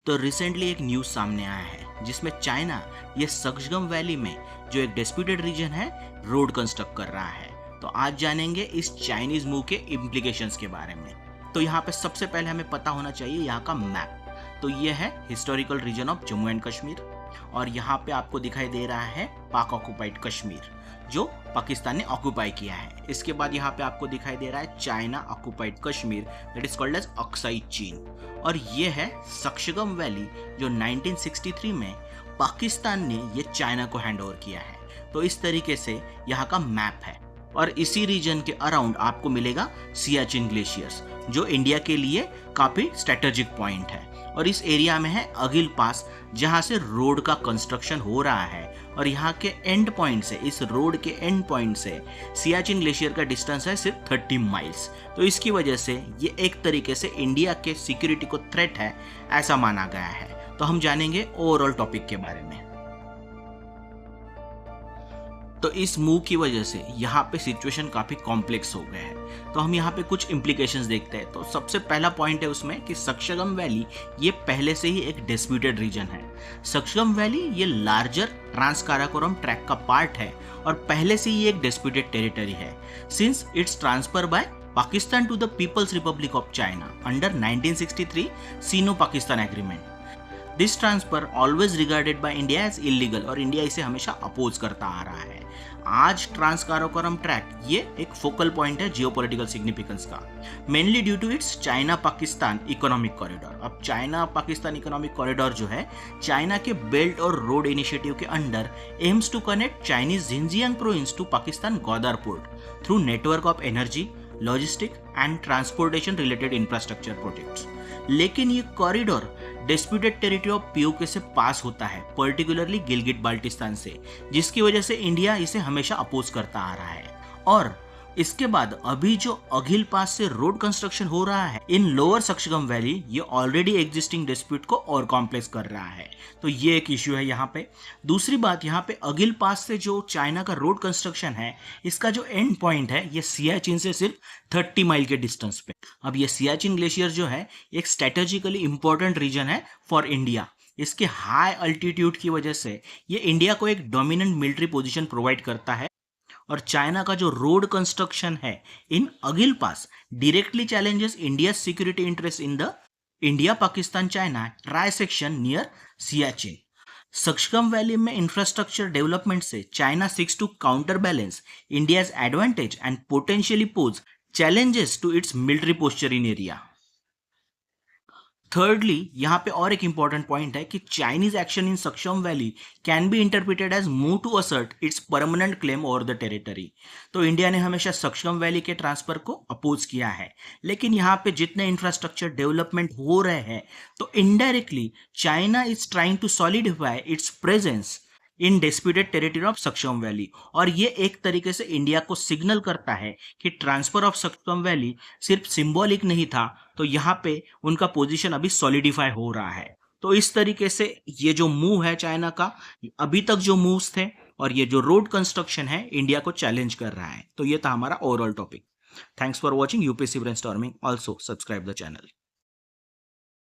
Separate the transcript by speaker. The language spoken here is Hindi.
Speaker 1: तो रिसेंटली एक न्यूज सामने आया है जिसमें चाइना ये सक्सगम वैली में जो एक डिस्प्यूटेड रीजन है रोड कंस्ट्रक्ट कर रहा है। तो आज जानेंगे इस चाइनीज मूव के इम्प्लीकेशंस के बारे में। तो यहाँ पे सबसे पहले हमें पता होना चाहिए यहाँ का मैप। तो ये है historical region of Jammu and Kashmir और यहाँ पे आपको दिखाई दे रहा है पाक ऑक्युपाइड कश्मीर जो पाकिस्तान ने ऑक्युपाई किया है। इसके बाद यहाँ पे आपको दिखाई दे रहा है China occupied Kashmir that is called as Aksai Chin. और ये है सक्सगम वैली जो 1963 में पाकिस्तान ने ये चाइना को हैंड ओवर किया है। तो इस तरीके से यहाँ का मैप है और इसी रीजन के अराउंड आपको मिलेगा सियाचिन ग्लेशियर्स जो इंडिया के लिए काफी स्ट्रेटेजिक पॉइंट है। और इस एरिया में है अगिल पास जहां से रोड का कंस्ट्रक्शन हो रहा है और यहाँ के एंड पॉइंट से इस रोड के एंड पॉइंट से सियाचिन ग्लेशियर का डिस्टेंस है सिर्फ 30 माइल्स। तो इसकी वजह से ये एक तरीके से इंडिया के सिक्योरिटी को थ्रेट है ऐसा माना गया है। तो हम जानेंगे ओवरऑल टॉपिक के बारे में। तो इस मूव की वजह से यहाँ पे सिचुएशन काफी कॉम्प्लेक्स हो गया है। तो हम यहाँ पे कुछ इम्प्लीकेशंस देखते हैं। तो सबसे पहला पॉइंट है उसमें कि सक्सगम वैली ये पहले से ही एक डिस्प्यूटेड रीजन है। सक्सगम वैली ये लार्जर ट्रांस काराकोरम ट्रैक का पार्ट है और पहले से ही एक डिस्प्यूटेड टेरिटरी है since it's transfer by Pakistan to the People's Republic of China under 1963 Sino Pakistan agreement. This transfer always regarded by India as illegal और इंडिया इसे हमेशा अपोज करता आ रहा है। आज ट्रांस काराकोरम ट्रैक ये एक फोकल पॉइंट है जियोपॉलिटिकल सिग्निफिकेंस का, mainly due to its China Pakistan economic corridor. अब चाइना पाकिस्तान इकोनॉमिक कॉरिडोर जो है चाइना के बेल्ट और रोड इनिशिएटिव के under aims to connect Chinese Xinjiang province to Pakistan Gwadar port through network of energy, logistic and transportation related infrastructure projects. लेकिन ये corridor disputed territory of PoK से पास होता है, पर्टिकुलरली गिलगिट बाल्टिस्तान से, जिसकी वजह से इंडिया इसे हमेशा अपोज करता आ रहा है। और इसके बाद अभी जो अगिल पास से रोड कंस्ट्रक्शन हो रहा है इन लोअर सक्सगम वैली ये ऑलरेडी एग्जिस्टिंग डिस्प्यूट को और कॉम्प्लेक्स कर रहा है। तो ये एक इश्यू है यहाँ पे। दूसरी बात, यहाँ पे अगिल पास से जो चाइना का रोड कंस्ट्रक्शन है इसका जो एंड पॉइंट है ये सियाचिन से सिर्फ 30 माइल के डिस्टेंस पे। अब ये सियाचिन ग्लेशियर जो है एक स्ट्रेटेजिकली इंपॉर्टेंट रीजन है फॉर इंडिया। इसके हाई अल्टीट्यूड की वजह से ये इंडिया को एक डोमिनेंट मिलिट्री पोजीशन प्रोवाइड करता है और चाइना का जो रोड कंस्ट्रक्शन है in Aghil pass directly challenges India security interest in the India Pakistan China trisection near Siachen. Shaksgam valley में इंफ्रास्ट्रक्चर डेवलपमेंट से China seeks to counter balance India's advantage and potentially pose challenges to its military posture in area. Thirdly यहाँ पे और एक इंपॉर्टेंट पॉइंट है कि Chinese action in Shaksgam valley can be interpreted as move to assert its permanent claim over the territory. तो इंडिया ने हमेशा सक्सगम वैली के ट्रांसफर को अपोज किया है, लेकिन यहाँ पे जितने इंफ्रास्ट्रक्चर डेवलपमेंट हो रहे हैं तो indirectly China is trying to solidify its presence in disputed territory of Shaksgam valley. और ये एक तरीके से इंडिया को सिग्नल करता है कि ट्रांसफर ऑफ सक्सगम वैली सिर्फ सिंबॉलिक नहीं था, तो यहाँ पे उनका पोजीशन अभी सॉलिडिफाई हो रहा है। तो इस तरीके से ये जो मूव है चाइना का, अभी तक जो मूव्स थे और ये जो रोड कंस्ट्रक्शन है इंडिया को चैलेंज कर रहा है। तो ये था हमारा overall topic. Thanks for watching UPSC brainstorming. Also subscribe the channel.